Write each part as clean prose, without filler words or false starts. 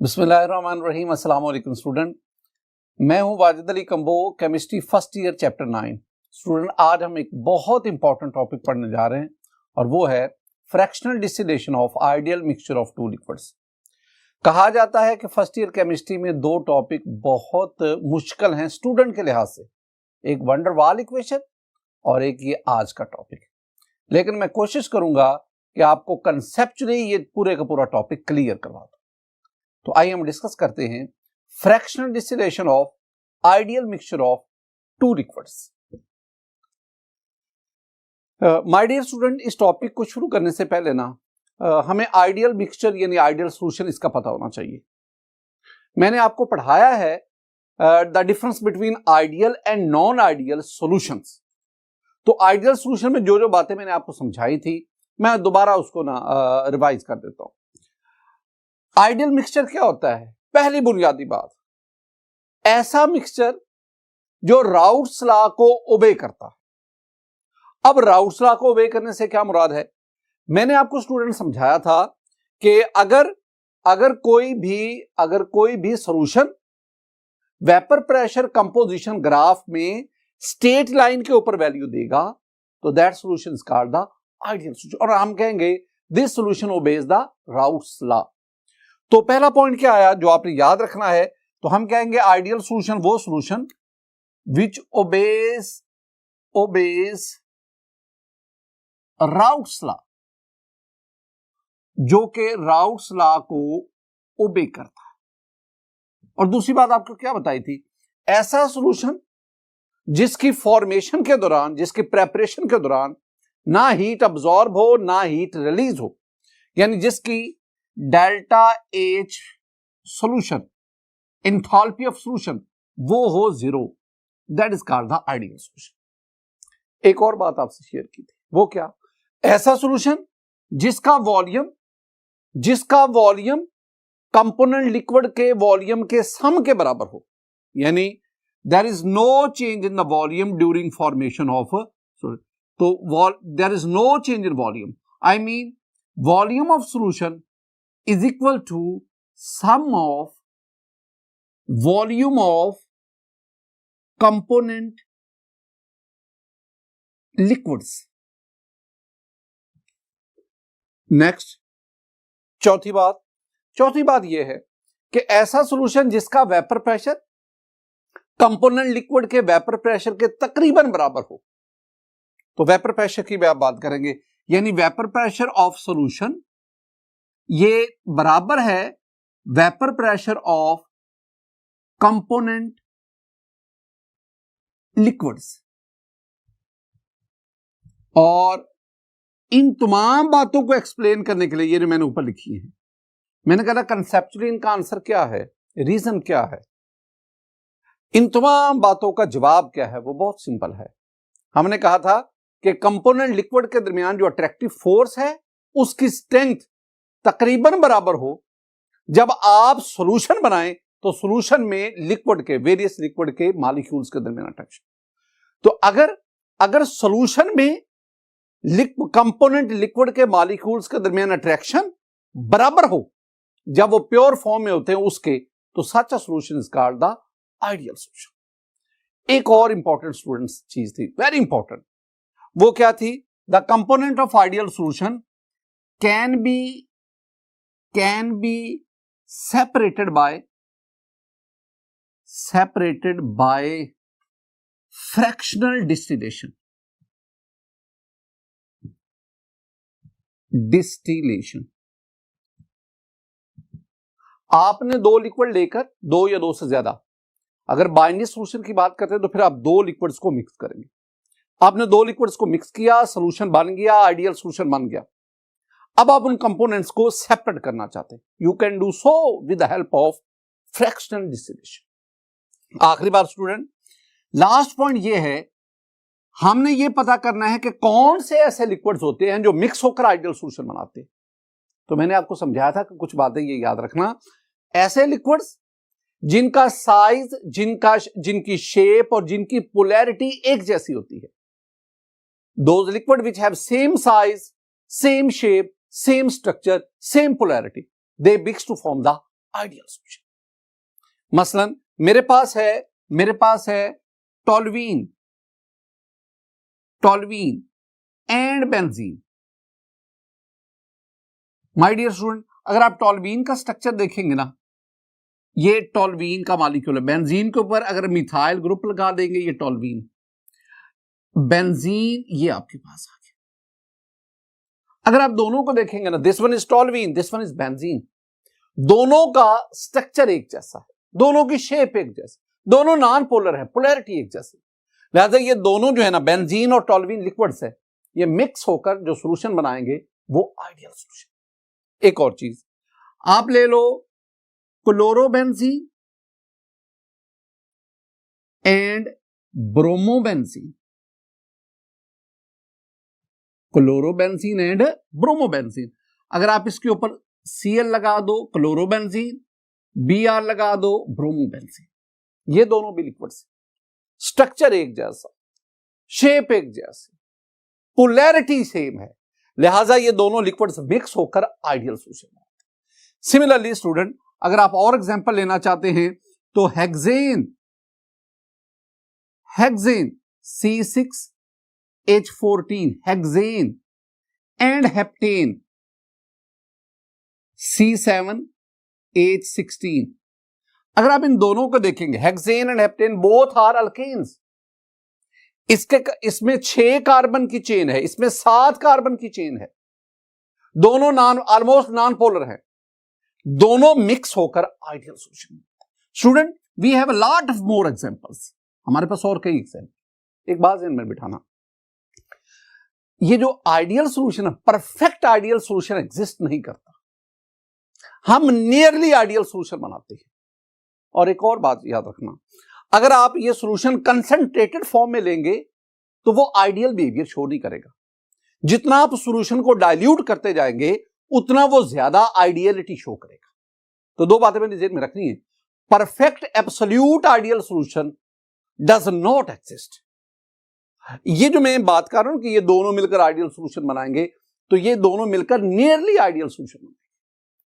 बिस्मिल्लाहिर्रहमानिर्रहीम। अस्सलाम वालेकुम स्टूडेंट, मैं हूं Wajid Ali combo, chemistry first year chapter 9। Student, आज हम एक बहुत इंपॉर्टेंट टॉपिक पढ़ने जा रहे हैं और वो है fractional distillation of ideal mixture of two liquids. कहा जाता है कि फर्स्ट ईयर केमिस्ट्री में दो टॉपिक बहुत मुश्किल हैं स्टूडेंट के लिहाज से, एक वंडरवाल इक्वेशन और एक ये आज का टॉपिक। लेकिन मैं कोशिश करूंगा कि आपको कंसेप्चुअली ये पूरे का पूरा टॉपिक क्लियर करवा दूं। तो आइए हम डिस्कस करते हैं fractional distillation of ideal mixture of two liquids. My dear student, इस टॉपिक को शुरू करने से पहले ना हमें आइडियल मिक्सचर यानी आइडियल सॉल्यूशन इसका पता होना चाहिए। मैंने आपको पढ़ाया है the difference between ideal and non ideal solutions. तो आइडियल सॉल्यूशन में जो जो बातें मैंने आपको समझाई थी मैं दोबारा उसको ना रिवाइज कर देता हूं। आइडियल मिक्सचर क्या होता है? पहली बुनियादी बात, ऐसा मिक्सचर जो राउट्स लॉ को ओबे करता है। अब राउट्स लॉ को ओबे करने से क्या मुराद है? मैंने आपको स्टूडेंट समझाया था कि अगर कोई भी solution vapour pressure composition graph में स्टेट लाइन के ऊपर वैल्यू देगा तो that solution is called the ideal solution, और हम कहेंगे this solution obeys the routes law. तो पहला पॉइंट क्या आया जो आपने याद रखना है? तो हम कहेंगे आइडियल सॉल्यूशन वो solution which obeys routes law, जो कि राउट्स लॉ को ओबे करता है। और दूसरी बात आपको क्या बताई थी? ऐसा सॉल्यूशन जिसकी फॉर्मेशन के दौरान, जिसकी प्रेपरेशन के दौरान ना हीट अब्सॉर्ब हो ना हीट रिलीज हो, यानी जिसकी delta H solution, enthalpy of solution वो हो zero, that is called the ideal solution. एक और बात आपसे शेयर की थी, वो क्या? ऐसा सॉल्यूशन जिसका वॉल्यूम कंपोनेंट लिक्विड के वॉल्यूम के सम के बराबर हो, यानी there is no change in the volume during formation of, तो there is no change in volume, I mean volume of solution is equal to sum of volume of component liquids. Next, चौथी बात यह है कि ऐसा solution जिसका vapour pressure component liquid के vapour pressure के तकरीबन बराबर हो, तो वेपर प्रेशर की भी आप बात करेंगे, यानी वेपर प्रेशर ऑफ सॉल्यूशन ये बराबर है vapour pressure of component liquids. और इन तमाम बातों को एक्सप्लेन करने के लिए ये जो मैंने ऊपर लिखी है, मैंने कहा कंसेप्चुअली इनका आंसर क्या है, रीजन क्या है, इन तमाम बातों का जवाब क्या है? वो बहुत सिंपल है। हमने कहा था कि कंपोनेंट लिक्विड के दरमियान जो अट्रैक्टिव फोर्स है उसकी स्ट्रेंथ तकरीबन बराबर हो। जब आप सॉल्यूशन बनाएं तो सॉल्यूशन में वेरियस लिक्विड के मॉलिक्यूल्स के दरमियान अट्रैक्शन, तो अगर सॉल्यूशन में कंपोनेंट लिक्विड के मॉलिक्यूल्स के दरमियान अट्रैक्शन बराबर हो जब वो प्योर फॉर्म में होते हैं उसके, तो such a solution is called the ideal solution. एक और इंपॉर्टेंट स्टूडेंट्स चीज थी, वेरी इंपॉर्टेंट, वो क्या थी? The component of ideal solution can be separated by fractional distillation. आपने दो लिक्विड लेकर, दो या दो से ज्यादा, अगर बाइनरी सॉल्यूशन की बात करते हैं तो फिर आप दो लिक्विड्स को मिक्स करेंगे। आपने दो लिक्विड्स को मिक्स किया, सॉल्यूशन बन गया, आइडियल सॉल्यूशन बन गया। अब आप उन कंपोनेंट्स को सेपरेट करना चाहते हैं, you can do so with the help of fractional distillation. आखिरी बात स्टूडेंट, लास्ट पॉइंट ये है, हमने ये पता करना है कि कौन से ऐसे लिक्विड्स होते हैं जो मिक्स होकर आइडियल सॉल्यूशन बनाते हैं। तो मैंने आपको समझाया था कि कुछ बातें ये याद रखना, ऐसे लिक्विड्स जिनका साइज, जिनकी शेप और जिनकी पोलैरिटी एक जैसी होती है, those liquid which have same size, same shape, same structure, same polarity, they mix to form the ideal solution. मसलन मेरे पास है toluene and benzene. My dear student, अगर आप टोल्यूइन का स्ट्रक्चर देखेंगे ना, ये टोल्यूइन का मॉलिक्यूल है। बेंजीन के ऊपर अगर मिथाइल ग्रुप लगा देंगे, ये टोल्यूइन, बेंजीन ये आपके पास आ गया। अगर आप दोनों को देखेंगे ना, this one is toluene, this one is benzene, दोनों का स्ट्रक्चर एक जैसा है, दोनों की शेप एक जैसी, दोनों नॉन पोलर है, पोलैरिटी एक जैसी। लिहाजा ये दोनों जो है ना, बेंजीन और टोल्यूइन लिक्विड्स है, ये मिक्स होकर जो सॉल्यूशन बनाएंगे वो आइडियल सॉल्यूशन। एक और चीज आप ले लो, chlorobenzene and bromobenzene, chlorobenzene and bromobenzene. अगर आप इसके ऊपर Cl लगा दो क्लोरोबेंजीन, Br लगा दो ब्रोमोबेंजीन, ये दोनों भी लिक्विड्स, स्ट्रक्चर एक जैसा, शेप एक जैसी, पोलैरिटी सेम है, लिहाजा ये दोनों लिक्विड्स मिक्स होकर आइडियल सॉल्यूशन बनाते हैं। सिमिलरली स्टूडेंट, अगर आप और एग्जांपल लेना चाहते हैं तो hexane C6H14 hexane and heptane C7H16। अगर आप इन दोनों को देखेंगे, hexane and heptane both are alkanes, इसमें 6 कार्बन की चेन है, इसमें 7 कार्बन की चेन है, दोनों ऑलमोस्ट नॉन पोलर है, दोनों मिक्स होकर ideal solution. Student, we have a lot of more examples, हमारे पास और कई एग्जांपल। एक बात ध्यान में बिठाना, ये जो आइडियल सॉल्यूशन है, परफेक्ट आइडियल सॉल्यूशन एग्जिस्ट नहीं करता, हम नियरली आइडियल सॉल्यूशन बनाते हैं। और एक और बात याद रखना, अगर आप ये सॉल्यूशन कंसंट्रेटेड फॉर्म में लेंगे तो वो आइडियल बिहेवियर शो नहीं करेगा। जितना आप सॉल्यूशन को डाइल्यूट करते जाएंगे उतना वो ज्यादा आइडियलिटी शो करेगा। तो दो बातें मैंने जेब में रखनी है, perfect absolute ideal solution does not exist. ये जो मैं बात कर रहा हूं कि ये दोनों मिलकर आइडियल सॉल्यूशन बनाएंगे, तो ये दोनों मिलकर नियरली आइडियल सॉल्यूशन बनाएंगे।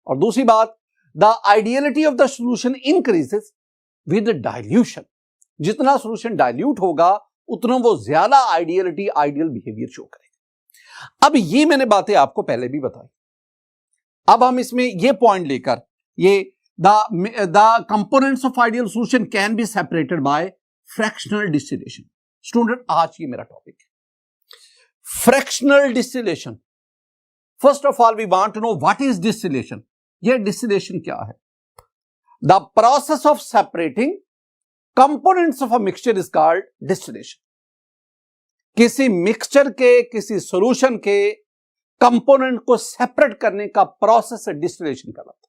और दूसरी बात, the ideality of the solution increases with dilution. जितना सॉल्यूशन डाइल्यूट होगा उतना वो ज्यादा आइडियल बिहेवियर शो करेगा। अब ये मैंने बातें आपको पहले भी बताई, अब हम इसमें ये पॉइंट लेकर, ये the components of ideal solution can be separated by fractional distillation. Student, आज ये मेरा टॉपिक है, fractional distillation. First of all we want to know what is distillation. ये डिस्टिलेशन क्या है? The process of separating components of a mixture is called distillation. किसी mixture के, किसी सॉल्यूशन के कंपोनेंट को सेपरेट करने का प्रोसेस डिस्टिलेशन कहलाता है।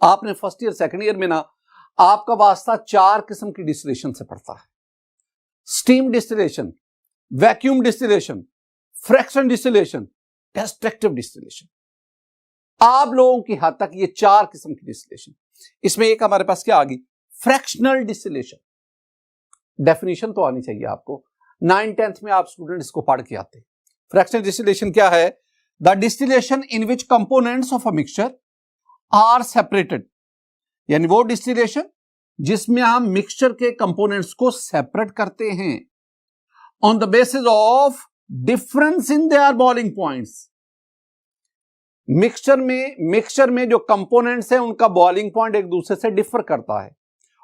आपने फर्स्ट ईयर सेकंड ईयर में ना, आपका वास्ता 4 किस्म की डिस्टिलेशन से पड़ता है, steam distillation, vacuum distillation, fraction distillation, destructive distillation. आप लोगों की हद तक ये 4 किस्म की डिस्टिलेशन। इसमें एक हमारे पास क्या आ गई, फ्रैक्शनल डिस्टिलेशन। डेफिनेशन तो आनी चाहिए आपको, 9th-10th में आप स्टूडेंट इसको पढ़ के आते हैं। फ्रैक्शनल डिस्टिलेशन क्या है? The distillation in which components of a mixture are separated, यानी वो डिस्टिलेशन जिसमें हम मिक्सचर के कंपोनेंट्स को सेपरेट करते हैं on the basis of difference in their boiling points. Mixture में जो कंपोनेंट्स हैं उनका बॉइलिंग पॉइंट एक दूसरे से डिफर करता है,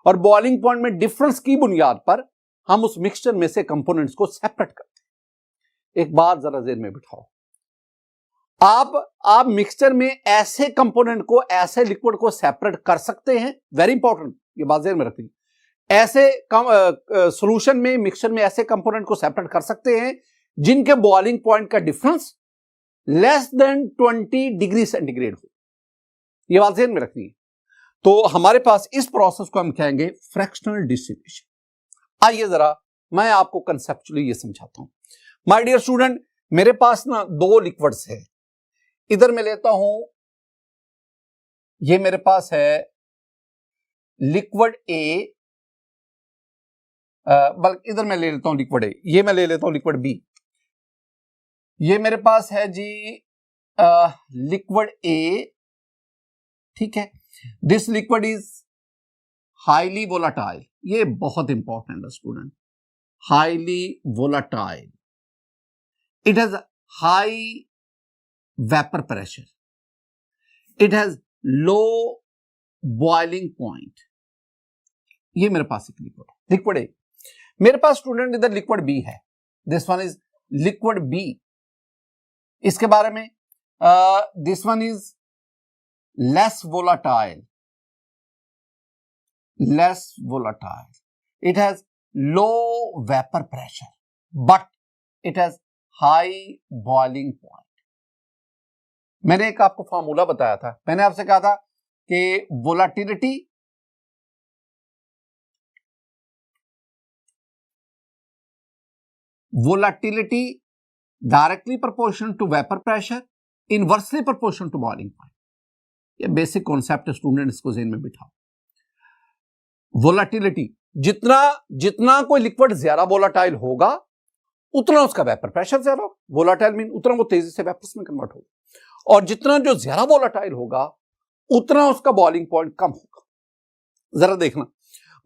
और बॉइलिंग पॉइंट में डिफरेंस की बुनियाद पर हम उस मिक्सचर में से कंपोनेंट्स को सेपरेट करते हैं। एक बात जरा ज़हन में बिठाओ, आप मिक्सचर में ऐसे कंपोनेंट को, ऐसे लिक्विड को सेपरेट कर सकते हैं, वेरी इंपॉर्टेंट, ये बात ध्यान में रखिए। ऐसे सॉल्यूशन में, मिक्सचर में ऐसे कंपोनेंट को सेपरेट कर सकते हैं जिनके बॉइलिंग पॉइंट का difference less than 20 degree centigrade हो, ये बात ध्यान में रखनी है। तो हमारे पास इस प्रोसेस को हम कहेंगे फ्रैक्शनल डिस्टिलेशन। आइए जरा मैं आपको कंसेप्चुअली ये समझाता हूं। माय डियर स्टूडेंट, मेरे पास ना 2 लिक्विड्स है, इधर मैं लेता हूं, ये मेरे पास है लिक्विड ए, बल्कि इधर मैं ले लेता हूं लिक्विड ए, ये मैं ले लेता हूं लिक्विड बी। ये मेरे पास है जी लिक्विड ए, ठीक है। This liquid is highly volatile, ये बहुत इंपॉर्टेंट है student, highly volatile, it has high vapour pressure, it has low boiling point. ये मेरे पास एक लिक्विड ए। मेरे पास स्टूडेंट इधर लिक्विड बी है, this one is liquid B. इसके बारे में this one is less volatile, it has low vapor pressure but it has high boiling point। मैंने एक आपको फॉर्मूला बताया था, मैंने आपसे कहा था कि volatility directly proportional to vapor pressure, inversely proportional to boiling point। ये बेसिक कॉन्सेप्ट है स्टूडेंट, इसको ज़हन में बिठाओ। वोलाटिलिटी, जितना कोई लिक्विड ज्यादा वोलाटाइल होगा उतना उसका वेपर प्रेशर ज्यादा होगा। वोलाटाइल मीन उतना वो तेजी से वेपर्स में कन्वर्ट होगा, और जितना जो ज्यादा वोलाटाइल होगा उतना उसका बॉइलिंग पॉइंट कम होगा। जरा देखना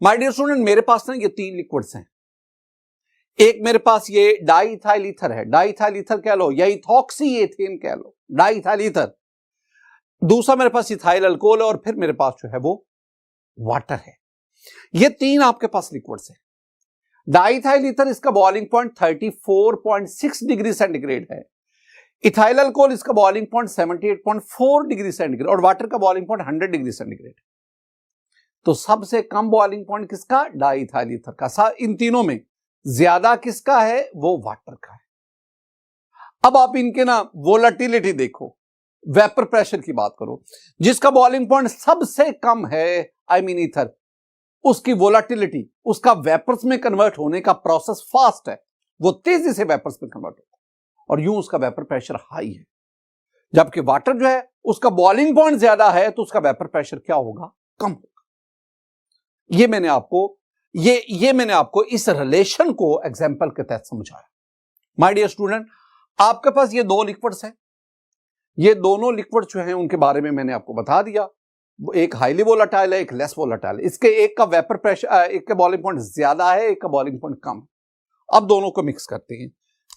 माय डियर स्टूडेंट, मेरे पास ना ये 3 लिक्विड्स हैं। एक मेरे पास ये डाइइथाइल ईथर है, डाइइथाइल ईथर कह लो या इथॉक्सी एथेन कह लो, डाइइथाइल ईथर। दूसरा मेरे पास इथाइल अल्कोहल है, और फिर मेरे पास जो है वो वाटर है। ये 3 आपके पास लिक्विड्स हैं। डाइइथाइल ईथर इसका बॉइलिंग पॉइंट 34.6 डिग्री सेंटीग्रेड है, इथाइल अल्कोहल इसका बॉइलिंग पॉइंट 78.4 डिग्री सेंटीग्रेड, और वाटर का बॉइलिंग पॉइंट 100 डिग्री सेंटीग्रेड। तो सबसे कम बॉइलिंग पॉइंट किसका? डाइइथाइल ईथर का। इन तीनों में ज्यादा किसका है? वो वाटर का है। अब आप इनके ना वोलेटिलिटी देखो, वेपर प्रेशर की बात करो, जिसका बॉइलिंग पॉइंट सबसे कम है आई मीन ईथर, उसकी वोलेटिलिटी, उसका वेपर्स में कन्वर्ट होने का प्रोसेस फास्ट है, वो तेजी से वेपर्स में कन्वर्ट होता है, और यूं उसका वेपर प्रेशर हाई है। जबकि वाटर जो है उसका बॉइलिंग पॉइंट ज्यादा है, तो उसका वेपर प्रेशर क्या होगा? कम होगा। ये मैंने आपको इस रिलेशन को एग्जांपल के तहत समझाया। माय डियर स्टूडेंट, आपके पास ये 2 लिक्विड्स हैं, ये दोनों लिक्विड जो हैं उनके बारे में मैंने आपको बता दिया। एक हाईली वोलाटाइल है, एक लेस वोलाटाइल है। इसके एक का वेपर प्रेशर, एक का बॉइलिंग पॉइंट ज्यादा है, एक का बॉइलिंग पॉइंट कम है। अब दोनों को मिक्स करते हैं।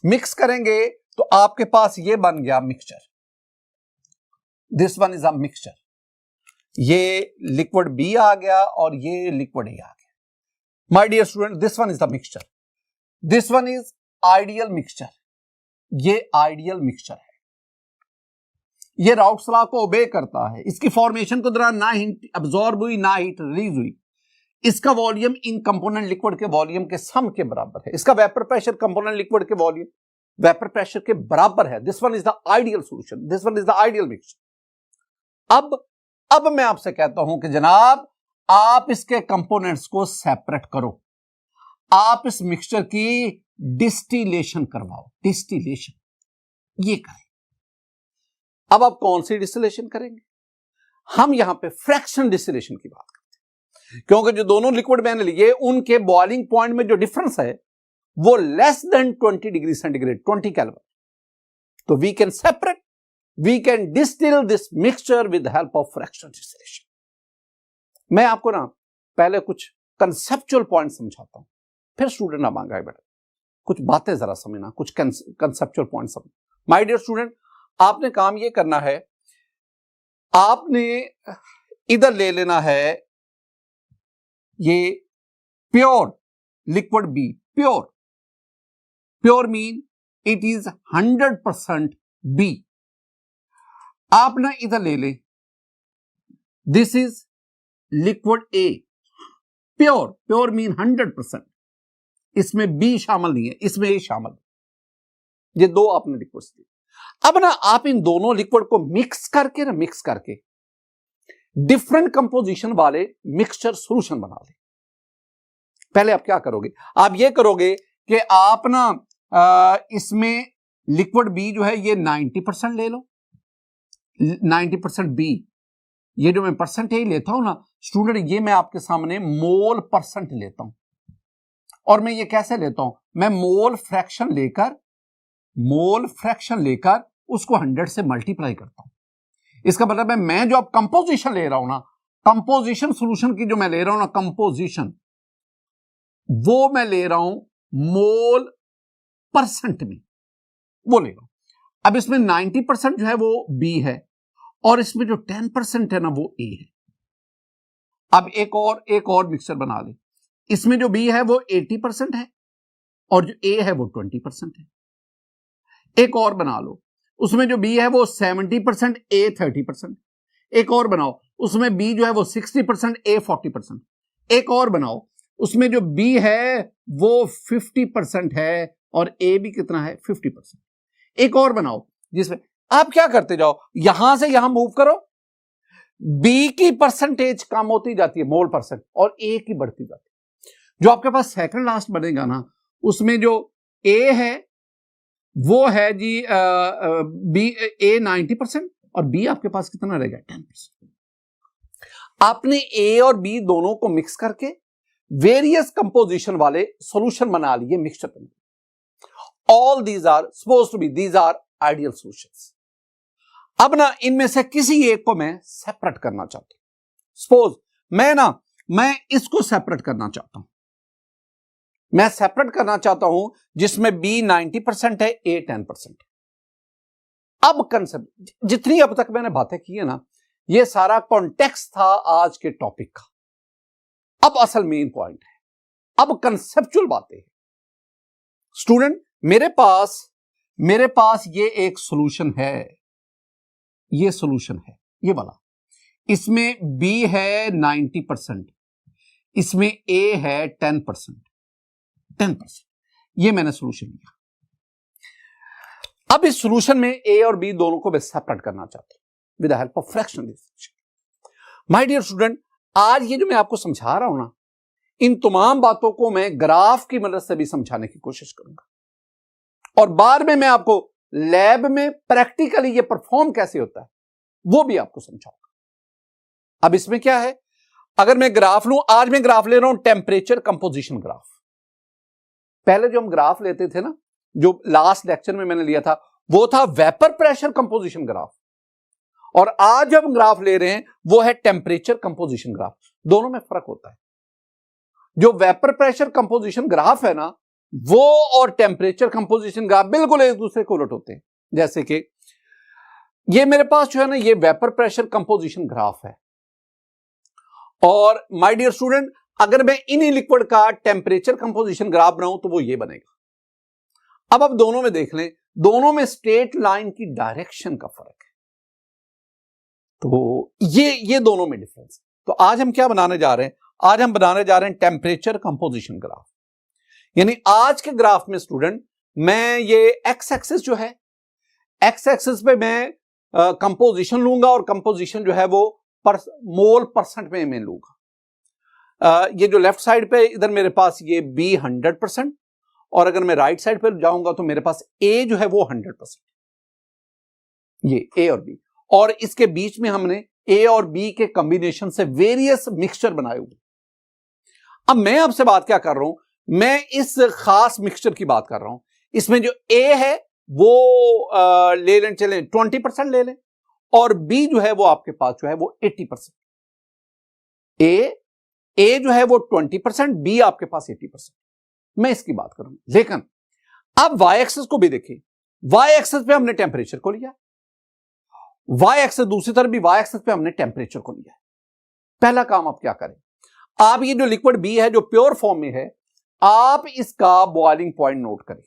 मिक्स करेंगे तो आपके पास ये बन गया mixture, this one is a mixture. ये लिक्विड बी आ गया और ये लिक्विड ए आ गया। My dear student, this one is the mixture, this one is ideal mixture. ये आइडियल मिक्सचर है, ये राउट्स लॉ को ओबे करता है। इसकी फॉर्मेशन के दौरान ना हीट अब्सॉर्ब हुई ना हीट रिलीज हुई। इसका वॉल्यूम इन कंपोनेंट लिक्विड के वॉल्यूम के सम के बराबर है। इसका वेपर प्रेशर कंपोनेंट लिक्विड के वॉल्यूम वेपर प्रेशर के बराबर है। This one is the ideal solution, this one is the ideal mixture. अब मैं आपसे कहता हूं कि जनाब आप इसके कंपोनेंट्स को सेपरेट करो, आप इस मिक्सचर की डिस्टिलेशन करवाओ। डिस्टिलेशन ये करें। अब आप कौन सी डिस्टिलेशन करेंगे? हम यहां पे फ्रैक्शन डिस्टिलेशन की बात करते हैं, क्योंकि जो दोनों लिक्विड मैंने लिए उनके बॉइलिंग पॉइंट में जो डिफरेंस है वो less than 20 degree centigrade, 20 kelvin. तो we can separate, we can distil this mixture with help of fraction distillation. मैं आपको ना पहले कुछ कंसेप्चुअल पॉइंट समझाता हूं, फिर स्टूडेंट आप आगे बढ़े। कुछ बातें जरा समझना, कुछ कंसेप्चुअल पॉइंट समझना। माय डियर स्टूडेंट, आपने काम ये करना है, आपने इधर ले लेना है ये pure liquid B. Pure mean it is 100% B. आप ना इधर ले ले, this is liquid A. Pure mean 100%, इसमें बी शामिल नहीं है, इसमें ए शामिल। ये 2 आपने लिक्विड्स दिए। अब ना आप इन दोनों लिक्विड को मिक्स करके डिफरेंट कंपोजिशन वाले मिक्सचर सॉल्यूशन बना ले। पहले आप क्या करोगे? आप ये करोगे कि आप ना इसमें लिक्विड बी जो है ये 90% ले लो, 90% बी। ये जो मैं परसेंटेज लेता हूं ना स्टूडेंट, ये मैं आपके सामने मोल परसेंट लेता हूं। और मैं ये कैसे लेता हूं? मैं मोल फ्रैक्शन लेकर उसको 100 से मल्टीप्लाई करता हूं। इसका मतलब है मैं जो अब कंपोजिशन ले रहा हूं ना कंपोजिशन सॉल्यूशन की जो मैं ले रहा हूं ना, कंपोजिशन, वो मैं ले रहा हूं मोल परसेंट में, वो ले रहा हूं। अब इसमें 90% जो है वो बी है और इसमें जो 10% है ना वो ए है। अब एक और मिक्सचर बना ले, इसमें जो बी है वो 80% है और जो ए है वो 20% है। एक और बना लो, उसमें जो बी है वो 70%, ए 30%। एक और बनाओ, उसमें बी जो है वो 60%, ए 40%। एक और बनाओ, उसमें जो बी है वो 50% है और ए भी कितना है, 50%। एक और बनाओ जिसमें आप क्या करते जाओ, यहां से यहां मूव करो, बी की परसेंटेज कम होती जाती है, मोल परसेंट, और ए की बढ़ती जाती है। जो आपके पास सेकंड लास्ट बनेगा ना, उसमें जो ए है वो है जी बी, ए 90% और बी आपके पास कितना रहेगा, 10%। आपने ए और बी दोनों को मिक्स करके वेरियस कंपोजिशन वाले सॉल्यूशन बना लिए मिक्सचर में। All these are suppose to be, these are ideal solutions. अब ना इनमें से किसी एक को मैं सेपरेट करना चाहता हूं। सपोज मैं इसको सेपरेट करना चाहता हूं, मैं सेपरेट करना चाहता हूं जिसमें बी 90% है, ए 10%। अब कंसेप्ट, जितनी अब तक मैंने बातें की है ना, ये सारा कॉन्टेक्स्ट था आज के टॉपिक का। अब असल मेन पॉइंट है, अब कंसेप्चुअल बातें हैं। स्टूडेंट, मेरे पास ये एक सॉल्यूशन है, ये सॉल्यूशन है, ये वाला। इसमें बी है 90%, इसमें ए है 10%। ये मैंने सॉल्यूशन लिया। अब इस सॉल्यूशन में ए और बी दोनों को मैं सेपरेट करना चाहता हूं with the help of fractional differential. My dear student, आज ये जो मैं आपको समझा रहा हूं ना, इन तमाम बातों को मैं ग्राफ की मदद से भी समझाने की कोशिश करूंगा और बाद में मैं आपको लैब में प्रैक्टिकली ये परफॉर्म कैसे होता है वो भी आपको समझाऊंगा। अब इसमें क्या है, अगर मैं ग्राफ लूं, आज मैं ग्राफ ले रहा हूं टेम्परेचर कंपोजिशन ग्राफ। पहले जो हम ग्राफ लेते थे ना, जो लास्ट लेक्चर में मैंने लिया था, वो था वेपर प्रेशर कंपोजिशन ग्राफ, और आज जब हम ग्राफ ले रहे हैं वो है टेम्परेचर कंपोजिशन ग्राफ। दोनों में फर्क होता है। जो वेपर प्रेशर कंपोजिशन ग्राफ है ना, वो और टेम्परेचर कंपोजिशन ग्राफ बिल्कुल एक दूसरे को उलट होते हैं। जैसे कि ये मेरे पास जो है ना, ये वेपर प्रेशर कंपोजिशन ग्राफ है, और माय डियर स्टूडेंट, अगर मैं इन लिक्विड का टेम्परेचर कंपोजिशन ग्राफ बनाऊं तो वो ये बनेगा। अब दोनों में देख लें, दोनों में स्ट्रेट लाइन की डायरेक्शन का फर्क है, तो ये दोनों में डिफरेंस। तो आज हम क्या बनाने जा रहे हैं, आज हम बनाने जा रहे हैं टेम्परेचर कंपोजिशन ग्राफ। यानी आज के ग्राफ में स्टूडेंट, मैं ये एक्स एक्सिस जो है, एक्स एक्सिस पे मैं कंपोजिशन लूंगा और कंपोजिशन जो है वो मोल परसेंट में मैं लूंगा। ये जो लेफ्ट साइड पे इधर मेरे पास ये बी 100%, और अगर मैं राइट साइड पर जाऊंगा तो मेरे पास ए जो है वो 100%। ये ए और बी, और इसके बीच में हमने ए और बी के कॉम्बिनेशन से वेरियस मिक्सचर बनाए हुए। अब मैं आपसे बात क्या कर रहा हूं, मैं इस खास मिक्सचर की बात कर रहा हूं। इसमें जो ए है वो ले लें, चलें 20% ले लें, और बी जो है वो आपके पास जो है वो 80%। ए जो है वो 20%, बी आपके पास 80%। मैं इसकी बात करूंगा, लेकिन अब वाई एक्सिस को भी देखिए। वाई एक्सिस पे हमने टेम्परेचर को लिया, वाई एक्सिस दूसरी तरफ भी वाई एक्सिस पे हमने टेम्परेचर को लिया। पहला काम आप क्या करें, आप ये जो लिक्विड बी है जो प्योर फॉर्म में है, आप इसका बॉइलिंग पॉइंट नोट करें।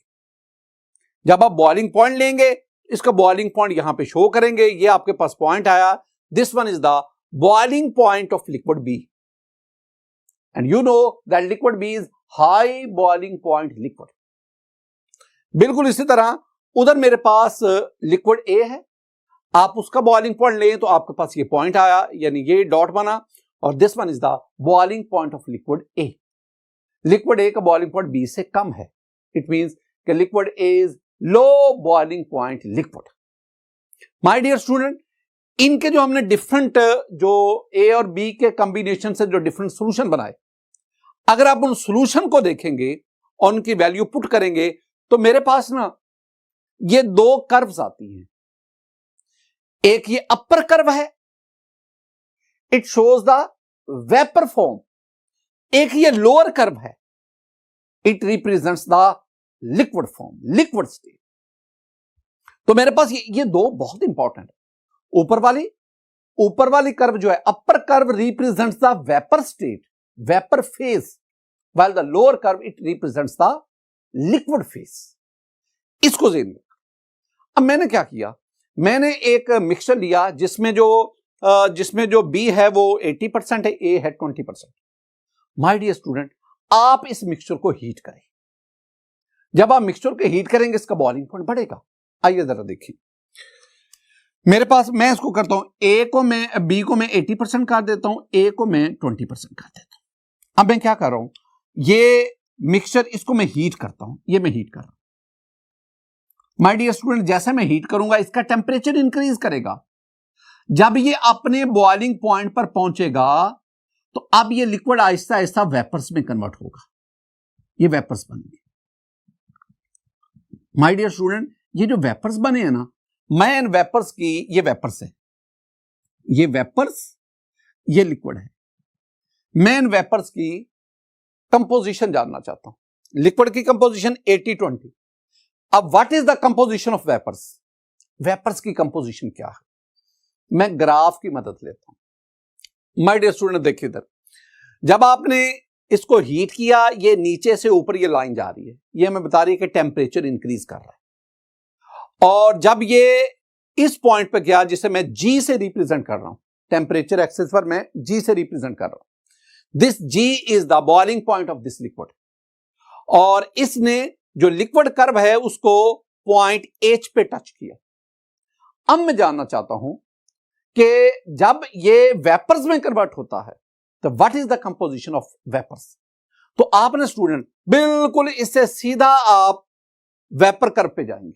जब आप बॉइलिंग पॉइंट लेंगे, इसका बॉइलिंग पॉइंट यहां पे शो करेंगे। ये आपके पास पॉइंट आया, this one is the boiling point of liquid B, and you know that liquid B is high boiling point liquid. बिल्कुल इसी तरह उधर मेरे पास लिक्विड ए है, आप उसका बॉइलिंग पॉइंट लें तो आपके पास ये पॉइंट आया, यानी ये डॉट बना, और this one is the boiling point of liquid A. Liquid A का बॉइलिंग पॉइंट बी से कम है, इट मींस कि liquid A is low boiling point liquid. My dear student, इनके जो हमने डिफरेंट जो ए और बी के कॉम्बिनेशन से जो डिफरेंट सॉल्यूशन बनाए, अगर आप उन सॉल्यूशन को देखेंगे और उनकी वैल्यू पुट करेंगे तो मेरे पास ना ये दो कर्व्स आती हैं। एक ये अपर कर्व है, it shows the vapour form. एक ये लोअर कर्व है, it represents the liquid form, liquid state. तो मेरे पास ये दो बहुत इंपॉर्टेंट है। ऊपर वाली कर्व जो है, upper curve represents the vapour state, vapour phase, while the lower curve it represents the liquid phase। इसको ज़हन में। अब मैंने क्या किया, मैंने एक मिक्सचर लिया जिसमें जो B है वो 80% है, A है 20%। माय डियर स्टूडेंट, आप इस मिक्सचर को हीट करें। जब आप मिक्सचर को हीट करेंगे इसका बॉइलिंग पॉइंट बढ़ेगा। आइए जरा देखिए, मेरे पास, मैं इसको करता हूं, B को मैं 80% कर देता हूं, A को मैं 20% कर देता हूं। अब मैं क्या कर रहा हूं, ये मिक्सचर, इसको मैं हीट करता हूं, ये मैं हीट कर रहा हूं। माय डियर स्टूडेंट, जैसे मैं हीट करूंगा इसका टेम्परेचर इंक्रीज करेगा। जब ये अपने बॉइलिंग पॉइंट पर पहुंचेगा तो अब ये लिक्विड आहिस्ता आहिस्ता वेपर्स में कन्वर्ट होगा, ये वेपर्स बनेंगे। माय डियर स्टूडेंट, ये जो वेपर्स बने हैं ना, मैं इन वेपर्स की, ये वेपर्स है, ये वेपर्स, ये लिक्विड है, मैं इन वेपर्स की कंपोजिशन जानना चाहता हूं। लिक्विड की कंपोजिशन 80-20। अब what is the composition of vapours? Vapours की कंपोजिशन क्या है? मैं ग्राफ की मदद लेता हूं। माय डियर स्टूडेंट, देखिए इधर, जब आपने इसको हीट किया, ये नीचे से ऊपर ये लाइन जा रही है, ये हमें बता रही है कि टेम्परेचर इंक्रीज कर रहा है। और जब ये इस पॉइंट पे गया, जिसे मैं G से रिप्रेजेंट कर रहा हूं, टेम्परेचर एक्सिस पर मैं G से रिप्रेजेंट कर रहा हूं, this G is the boiling point of this liquid. और इसने जो लिक्विड कर्व है उसको पॉइंट H पे टच किया। अब मैं जानना चाहता हूं कि जब ये वेपर्स में कन्वर्ट होता है तो what is the composition of vapours? तो आपने स्टूडेंट बिल्कुल इससे सीधा आप वेपर कर्व पे जाएंगे,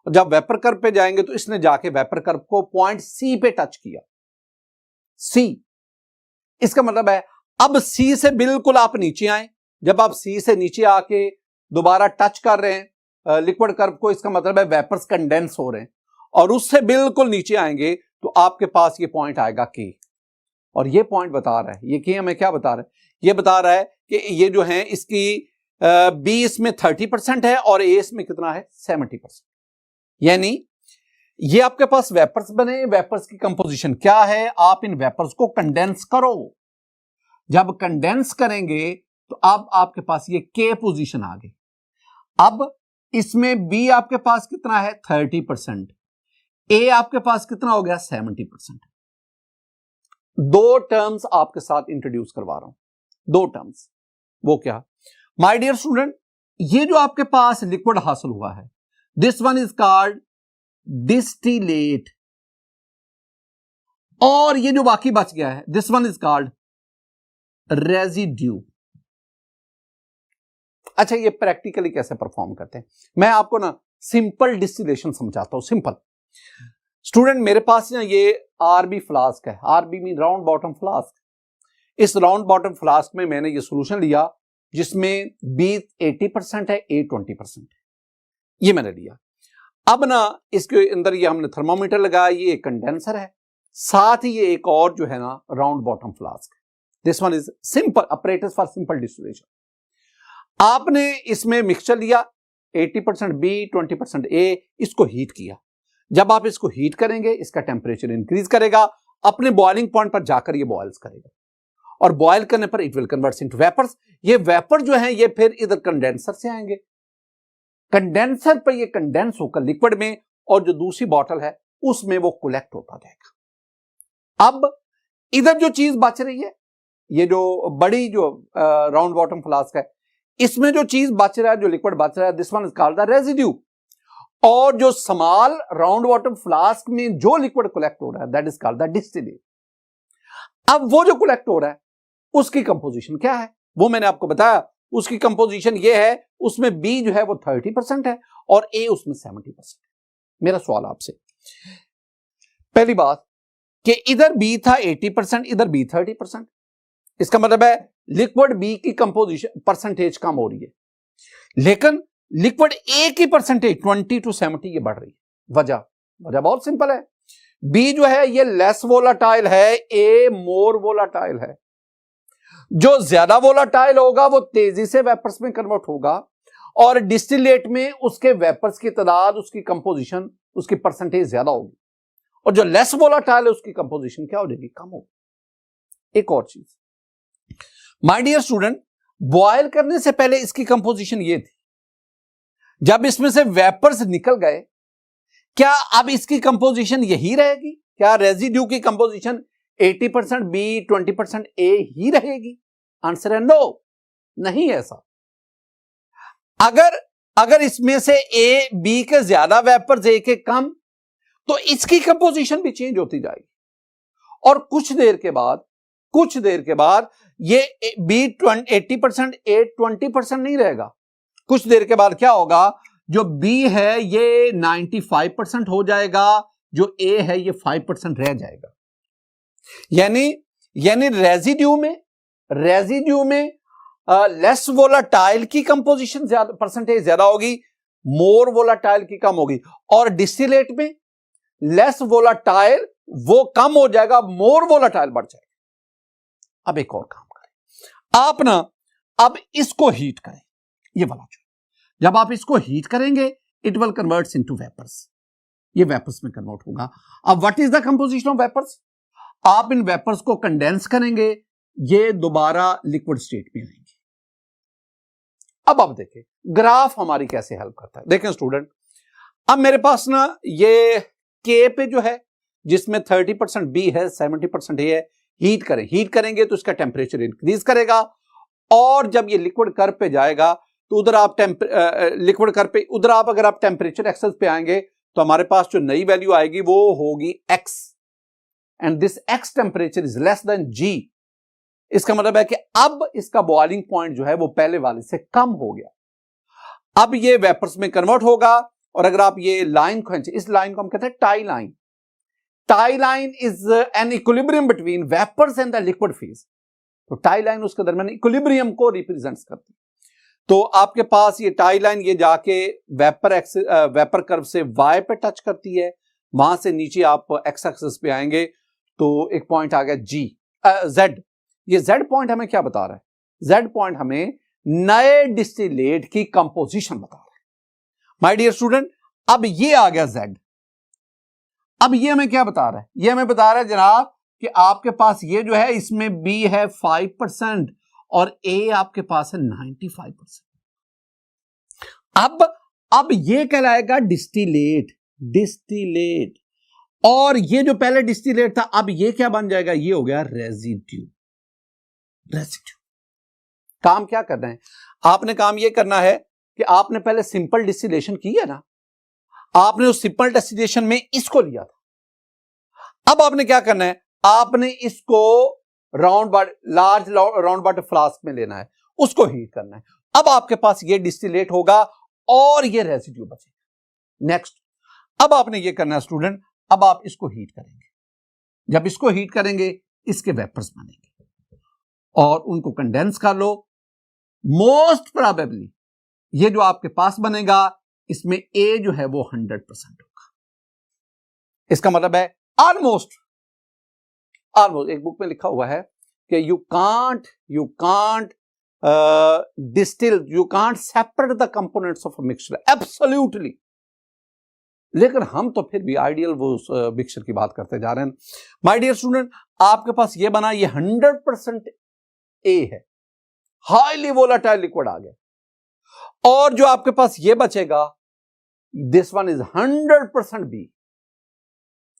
और जब वेपर कर्व पे जाएंगे तो इसने जाके वेपर कर्व को पॉइंट C पे टच किया। C, इसका मतलब है अब C से बिल्कुल आप नीचे आए। जब आप C से नीचे आके दोबारा टच कर रहे हैं लिक्विड कर्व को, इसका मतलब है वेपर्स कंडेंस हो रहे हैं, और उससे बिल्कुल नीचे आएंगे तो आपके पास ये पॉइंट आएगा K। और ये पॉइंट बता रहा है, ये K हमें क्या बता रहा है? ये बता रहा है कि ये जो है इसकी B इसमें 30% है और A इसमें कितना है? 70%। यानी ये आपके पास वेपर्स बने, वेपर्स की कंपोजिशन क्या है? आप इन वेपर्स को कंडेंस करो। जब कंडेंस करेंगे तो अब आपके पास ये K पोजीशन आ गई। अब इसमें B आपके पास कितना है? 30%। A आपके पास कितना हो गया? 70%। दो टर्म्स आपके साथ इंट्रोड्यूस करवा रहा हूं, दो टर्म्स। वो क्या? माय डियर स्टूडेंट, ये जो आपके पास लिक्विड हासिल हुआ है, this one is called distillate, और ये जो बाकी बच गया है, this one is called residue. अच्छा, ये प्रैक्टिकली कैसे परफॉर्म करते हैं? मैं आपको ना सिंपल डिस्टिलेशन समझाता हूं। सिंपल स्टूडेंट, मेरे पास ना ये आरबी फ्लास्क है, RB mean round bottom flask. इस राउंड बॉटम फ्लास्क में मैंने ये सोल्यूशन लिया जिसमें B 80% है, A 20% है, ये मैंने लिया। अब ना इसके अंदर ये हमने थर्मोमीटर लगाया, ये एक कंडेंसर है, साथ ही ये एक और जो है ना राउंड बॉटम फ्लास्क है। This one is simple apparatus for simple distillation. आपने इसमें मिक्सचर लिया 80% B 20% A, इसको हीट किया। जब आप इसको हीट करेंगे इसका टेम्परेचर इंक्रीज करेगा, अपने बॉइलिंग पॉइंट पर जाकर ये बॉइल्स करेगा, और बॉयल करने पर it will convert into vapours. ये वेपर जो है ये फिर इधर कंडेंसर से आएंगे, कंडेंसर पर ये कंडेंस होकर लिक्विड में, और जो दूसरी बॉटल है उसमें वो कलेक्ट होता जाएगा। अब इधर जो चीज बच रही है, ये जो बड़ी जो राउंड बॉटम फ्लास्क है, इसमें जो चीज बच रहा है, जो लिक्विड बच रहा है, this one is called the residue. और जो स्मॉल राउंड बॉटम फ्लास्क में जो लिक्विड कलेक्ट हो रहा है, that is called the distillate. अब वो जो कलेक्ट हो रहा है उसकी कंपोजिशन क्या है? वो मैंने आपको बताया, उसकी कंपोजिशन ये है, उसमें B जो है वो 30% है और A उसमें 70%। मेरा सवाल आपसे, पहली बात कि इधर B था 80%, इधर B 30%, इसका मतलब है लिक्विड B की कंपोजिशन परसेंटेज कम हो रही है, लेकिन लिक्विड A की परसेंटेज 20 to 70 ये बढ़ रही है। वजह बहुत सिंपल है, बी जो है ये लेस वोलाटाइल है, ए मोर वोलाटाइल है। जो ज्यादा वोलाटाइल होगा वो तेजी से वेपर्स में कन्वर्ट होगा और डिस्टिलेट में उसके वेपर्स की तादाद, उसकी कंपोजिशन, उसकी परसेंटेज ज्यादा होगी, और जो लेस वोलाटाइल है उसकी कंपोजिशन क्या हो जाएगी, कम होगी। एक और चीज माय डियर स्टूडेंट, बॉयल करने से पहले इसकी कंपोजिशन ये थी, जब इसमें से वेपर्स निकल गए क्या अब इसकी कंपोजिशन यही रहेगी? क्या रेजिड्यू की कंपोजिशन 80% बी 20% ए ही रहेगी? आंसर है नो, नहीं ऐसा। अगर इसमें से ए बी के ज्यादा वेपर्स ए के कम, तो इसकी कंपोजिशन भी चेंज होती जाएगी और कुछ देर के बाद ये बी 80% ए 20% नहीं रहेगा। कुछ देर के बाद क्या होगा, जो बी है ये 95% हो जाएगा, जो ए है ये 5% रह जाएगा। यानी रेजिड्यू में लेस वोलाटाइल की कंपोजिशन ज्यादा, परसेंटेज ज्यादा होगी, मोर वोलाटाइल की कम होगी, और डिस्टिलेट में लेस वोलाटाइल वो कम हो जाएगा, मोर वोलाटाइल बढ़ जाएगा। अब एक और काम करें आप ना, अब इसको हीट करें, ये वाला जब आप इसको हीट करेंगे it will converts into vapours, ये वेपर्स में कन्वर्ट होगा। अब what is the composition of vapours? आप इन वेपर्स को कंडेंस करेंगे, ये दोबारा लिक्विड स्टेट में आएंगे। अब आप देखें ग्राफ हमारी कैसे हेल्प करता है। देखें स्टूडेंट, अब मेरे पास ना ये के पे जो है जिसमें 30% बी है 70% ए है, हीट करेंगे तो इसका टेम्परेचर इंक्रीज करेगा, और जब ये लिक्विड कर्व पे जाएगा तो उधर आप लिक्विड कर्व पे उधर आप अगर आप टेम्परेचर एक्सेस पे आएंगे तो हमारे पास जो नई वैल्यू आएगी वो होगी x, and this x temperature is less than जी। इसका मतलब है कि अब इसका बॉइलिंग पॉइंट जो है वो पहले वाले से कम हो गया। अब ये वेपर्स में कन्वर्ट होगा, और अगर आप ये लाइन को, इस लाइन को हम कहते हैं tie line. Tie line is an equilibrium between vapours and the liquid phase. तो टाई लाइन उसके दरमियान इक्विलिब्रियम को रिप्रेजेंट्स करती है। तो आपके पास ये टाई लाइन ये जाके वेपर कर्व से वाई पे टच करती है, वहां से नीचे आप एक्स एक्सिस पे आएंगे तो एक पॉइंट आ गया जेड। ये जेड पॉइंट हमें क्या बता रहा है? जेड पॉइंट हमें नए डिस्टिलेट की कंपोजिशन बता रहा है। माय डियर स्टूडेंट, अब ये आ गया जेड। अब ये हमें क्या बता रहा है? ये हमें बता रहा है जनाब कि आपके पास ये जो है इसमें बी है 5% और ए आपके पास है 95%। अब ये कहलाएगा डिस्टिलेट, और ये जो पहले डिस्टिलेट था अब ये क्या बन जाएगा? ये हो गया रेजिड्यू। काम क्या करना है आपने? काम ये करना है कि आपने पहले सिंपल डिस्टिलेशन की है ना, आपने उस सिंपल डिस्टिलेशन में इसको लिया था। अब आपने क्या करना है? आपने इसको लार्ज राउंड वाटर फ्लास्क में लेना है, उसको हीट करना है। अब आपके पास ये डिस्टिलेट होगा और ये रेजिड्यू बचेगा। नेक्स्ट, अब आपने ये करना है स्टूडेंट, अब आप इसको हीट करेंगे। जब इसको हीट करेंगे इसके वेपर्स बनेंगे और उनको कंडेंस कर लो। मोस्ट प्रोबेबली ये जो आपके पास बनेगा इसमें ए जो है वो 100% होगा। इसका मतलब है ऑलमोस्ट एक बुक में लिखा हुआ है कि you can't distil, you can't separate the components of a mixture absolutely. लेकिन हम तो फिर भी आइडियल वो मिक्सचर की बात करते जा रहे हैं। माय डियर स्टूडेंट, आपके पास ये बना, ये 100% ए है, हाईली वोलेटाइल लिक्विड आ गया, और जो आपके पास ये बचेगा दिस वन इज 100% बी।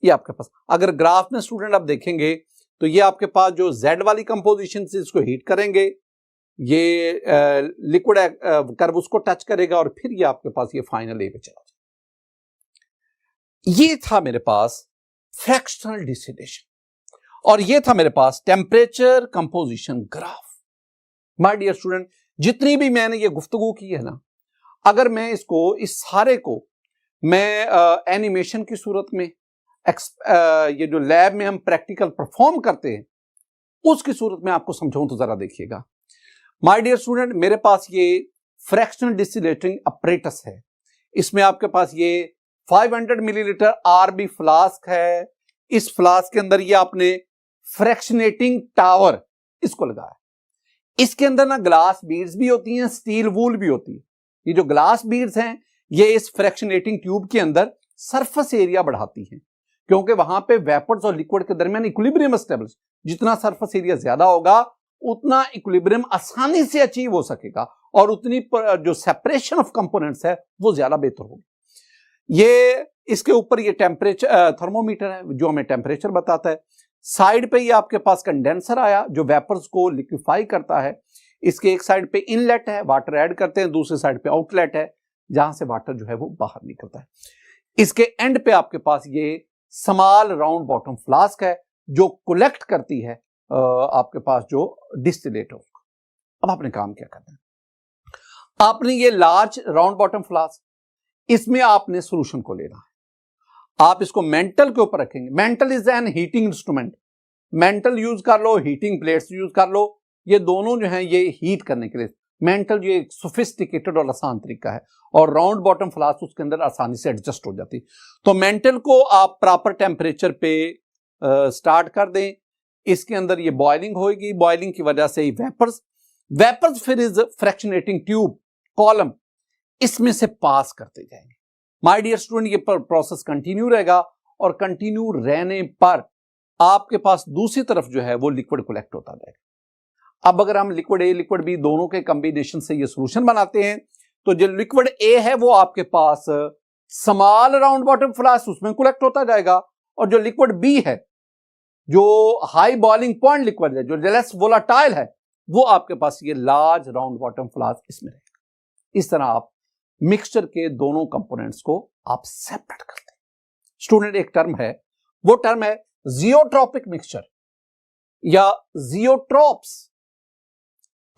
ये आपके पास अगर ग्राफ में स्टूडेंट आप देखेंगे तो ये आपके पास जो जेड वाली कंपोजिशन से इसको हीट करेंगे, ये लिक्विड कर्व उसको टच करेगा और फिर ये आपके पास ये फाइनल ए पे चला जाएगा। ये था मेरे पास फ्रैक्शनल डिस्टिलेशन और ये था मेरे पास temperature composition graph. My dear student, जितनी भी मैंने ये गुफ्तगू की है ना, अगर मैं इसको इस सारे को मैं एनिमेशन की सूरत में ये जो लैब में हम प्रैक्टिकल परफॉर्म करते हैं उसकी सूरत में आपको समझाऊं तो जरा देखिएगा। माय डियर स्टूडेंट, मेरे पास ये फ्रैक्शनल डिस्टिलेटिंग अपरेटस है। इसमें आपके पास ये 500 मिलीलीटर आरबी फ्लास्क है, इस फ्लास्क के अंदर ये आपने फ्रैक्शनेटिंग टावर इसको लगाया। इसके अंदर ना ग्लास बीड्स भी होती हैं, स्टील वूल भी होती है। ये जो ग्लास बीड्स हैं ये इस फ्रैक्शनेटिंग ट्यूब के अंदर सरफेस एरिया बढ़ाती हैं, क्योंकि वहां पे वेपर्स और लिक्विड के दरमियान इक्विलिब्रियम एस्टेब्लिश, जितना सरफेस एरिया ज्यादा होगा उतना इक्विलिब्रियम आसानी से अचीव हो सकेगा और उतनी जो सेपरेशन ऑफ कंपोनेंट्स है वो ज्यादा बेहतर होगी। ये इसके ऊपर ये टेम्परेचर थर्मोमीटर है जो हमें टेम्परेचर बताता है। साइड पे ये आपके पास कंडेंसर आया जो वेपर्स को लिक्विफाई करता है। इसके एक साइड पे इनलेट है, वाटर ऐड करते हैं, दूसरे साइड पे आउटलेट है जहां से वाटर जो है वो बाहर निकलता है। इसके एंड पे आपके पास ये स्मॉल राउंड बॉटम फ्लास्क है जो कलेक्ट करती है आपके पास जो डिस्टिलेट हो। अब आपने काम क्या करना है, आपने ये लार्ज राउंड बॉटम फ्लास्क, इसमें आपने सॉल्यूशन को लेना है। आप इसको मेंटल के ऊपर रखेंगे। Mental is an heating instrument. Mental use कर लो, हीटिंग प्लेट्स यूज कर लो, ये दोनों जो हैं ये हीट करने के लिए। मेंटल ये एक सोफिस्टिकेटेड और आसान तरीका है और राउंड बॉटम फ्लास्क उसके अंदर आसानी से एडजस्ट हो जाती। तो मेंटल को आप प्रॉपर टेम्परेचर पे स्टार्ट कर दें। इसके अंदर ये बॉइलिंग होगी, बॉइलिंग की वजह से ही वेपर्स फिर इज फ्रैक्शनेटिंग ट्यूब कॉलम इसमें से पास करते जाएंगे। माय डियर स्टूडेंट, ये प्रोसेस कंटिन्यू रहेगा और कंटिन्यू रहने पर आपके पास दूसरी तरफ जो है वो लिक्विड कलेक्ट होता जाएगा। अब अगर हम लिक्विड ए लिक्विड बी दोनों के कॉम्बिनेशन से ये सॉल्यूशन बनाते हैं तो जो लिक्विड ए है वो आपके पास स्मॉल राउंड बॉटम फ्लास्क उसमें कलेक्ट होता जाएगा और जो लिक्विड बी है जो हाई बॉइलिंग पॉइंट लिक्विड है जो लेस वोलाटाइल है वो आपके पास ये लार्ज राउंड बॉटम फ्लास्क इसमें रहेगा। इस तरह आप मिक्सचर के दोनों कंपोनेंट्स को आप सेपरेट करते हैं। स्टूडेंट, एक टर्म है, वो टर्म है जियोट्रॉपिक मिक्सचर या जियोट्रॉप्स।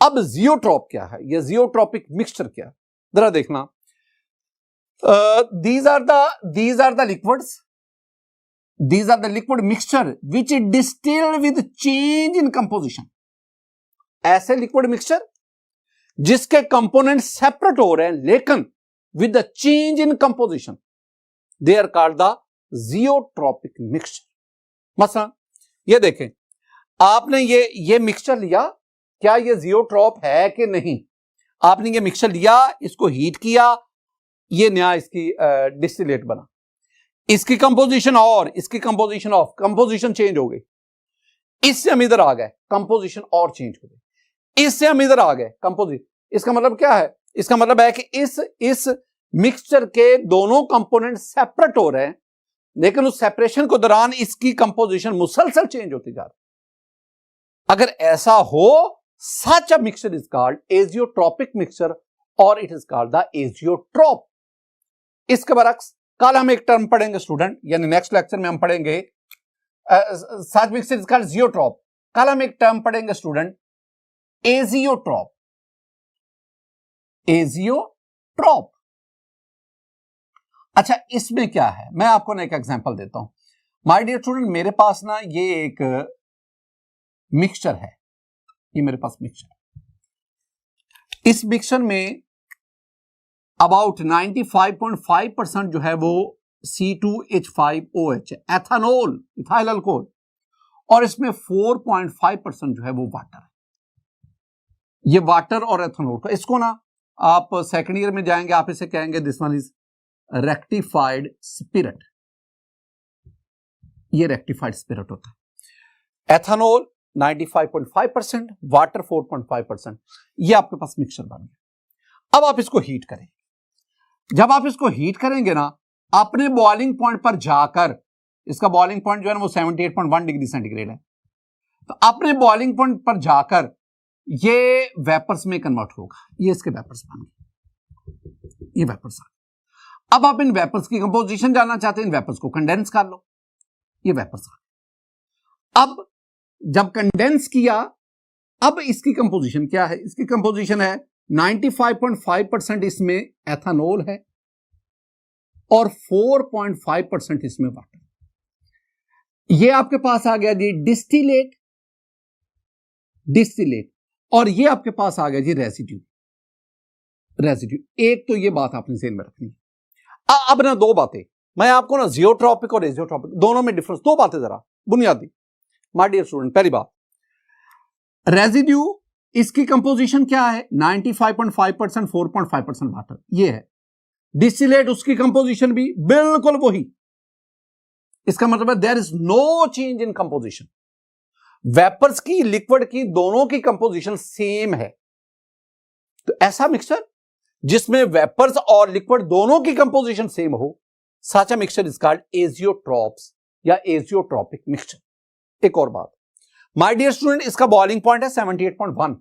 अब जियोट्रॉप क्या है, ये जियोट्रॉपिक मिक्सचर क्या है, जरा देखना। these are the liquids, these are the liquid mixture which is distilled with change in composition। ऐसे लिक्विड मिक्सचर जिसके कंपोनेंट सेपरेट हो रहे हैं लेकिन with the change in composition, they are called the zeotropic mixture. मसलन ये देखें, आपने ये मिक्सचर लिया, क्या ये जियोट्रॉप है कि नहीं? आपने ये मिक्सचर लिया, इसको हीट किया, ये नया इसकी डिस्टिलेट बना, इसकी कंपोजिशन और इसकी कंपोजिशन ऑफ, कंपोजिशन चेंज हो गई। इससे हम इधर आ गए, कंपोजिशन और चेंज हो गई। इससे हम इधर आ गए, कंपोजिशन। इसका मतलब क्या है? इसका मतलब है कि इस मिक्सचर के दोनों कंपोनेंट सेपरेट हो रहे हैं लेकिन उस सेपरेशन के दौरान इसकी कंपोजिशन मुसलसल चेंज होती जा रही। अगर ऐसा हो, such a mixture is called azeotropic mixture और it is called the azeotrope. इसके बरक्स कल हम एक टर्म पढ़ेंगे स्टूडेंट, यानी नेक्स्ट लेक्चर में हम पढ़ेंगे सच मिक्सचर इज कॉल्ड जियोट्रॉप। कल हम एक टर्म पढ़ेंगे स्टूडेंट एजियोट्रॉप। एजियोट्रॉप, अच्छा इसमें क्या है, मैं आपको ना एक एग्जांपल देता हूं। माय डियर स्टूडेंट, मेरे पास ना ये एक मिक्सचर है, ये मेरे पास मिक्सचर है। इस मिक्सचर में अबाउट 95.5% जो है वो C2H5OH है, एथेनॉल, इथाइल अल्कोहल, और इसमें 4.5% जो है वो वाटर है। ये वाटर और एथेनॉल का, इसको ना आप सेकंड ईयर में जाएंगे, आप इसे कहेंगे this one is rectified spirit. ये रेक्टिफाइड स्पिरिट होता है। एथेनॉल 95.5%, वाटर 4.5%, ये आपके पास मिक्सचर बन गया। अब आप इसको हीट करें। जब आप इसको हीट करेंगे ना, अपने बॉइलिंग पॉइंट पर जाकर, इसका बॉइलिंग पॉइंट जो है ना वो 78.1 डिग्री सेंटीग्रेड है, तो अपने बॉइलिंग पॉइंट पर जाकर ये वेपर्स में कन्वर्ट होगा। ये इसके वेपर्स बन गए, ये वेपर्स आ गए। अब आप इन वेपर्स की कंपोजिशन जानना चाहते हैं, इन वेपर्स को कंडेंस कर लो, ये वेपर्स आ गए। अब जब कंडेंस किया, अब इसकी कंपोजिशन क्या है? इसकी कंपोजिशन है 95.5% इसमें एथेनॉल है और 4.5% इसमें वाटर। ये आपके पास आ गया जी डिस्टिलेट, और ये आपके पास आ गया जी रेसिड्यू। एक तो ये बात आपने ध्यान में रखनी है। अब ना दो बातें, मैं आपको ना जियोट्रॉपिक और एजियोट्रॉपिक दोनों में डिफरेंस, दो बातें जरा बुनियादी। माय डियर स्टूडेंट, पहली बात, रेजिड्यू इसकी कंपोजिशन क्या है? 95.5%, 4.5% वाटर, ये है। डिस्टिलेट उसकी कंपोजिशन भी बिल्कुल वही। इसका मतलब है there is no change in composition. Vapours की, लिक्विड की, दोनों की कंपोजिशन सेम है। तो ऐसा मिक्सचर जिसमें वेपर्स और लिक्विड दोनों की कंपोजिशन सेम हो, such a mixture is called azeotropes या एजियोट्रॉपिक मिक्सचर। एक और बात, माय डियर स्टूडेंट, इसका बॉइलिंग पॉइंट है 78.1।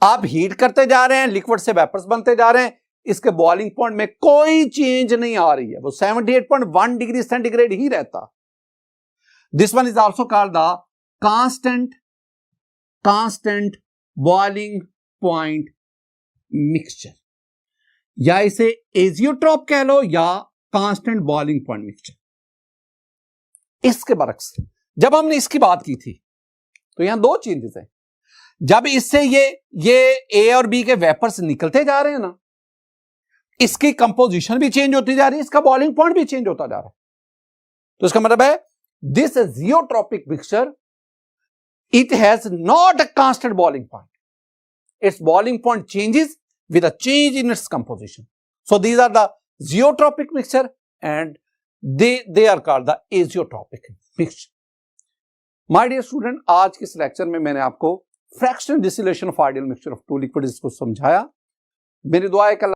आप हीट करते जा रहे हैं, लिक्विड से वेपर्स बनते जा रहे हैं, इसके बॉइलिंग पॉइंट में कोई चेंज नहीं आ रही है, वो 78.1 डिग्री सेंटीग्रेड ही रहता। This one is also called the constant boiling point mixture, या इसे एजियोट्रॉप कह लो या कांस्टेंट बॉइलिंग पॉइंट मिक्सचर। इसके बरक्स जब हमने इसकी बात की थी तो यहां दो चेंजेस हैं। जब इससे ये ए और बी के वेपर्स निकलते जा रहे हैं ना, इसकी कंपोजिशन भी चेंज होती जा रही है, इसका बॉइलिंग पॉइंट भी चेंज होता जा रहा है। तो इसका मतलब है this geotropic mixture, it has not a constant boiling point. Its boiling point changes with a change in its composition. So these are the zeotropic mixture and they are called the azeotropic mixture. My dear student, आज के इस lecture में मैंने आपको fractional distillation of ideal mixture of two liquids को समझाया। मेरी दुआ है कि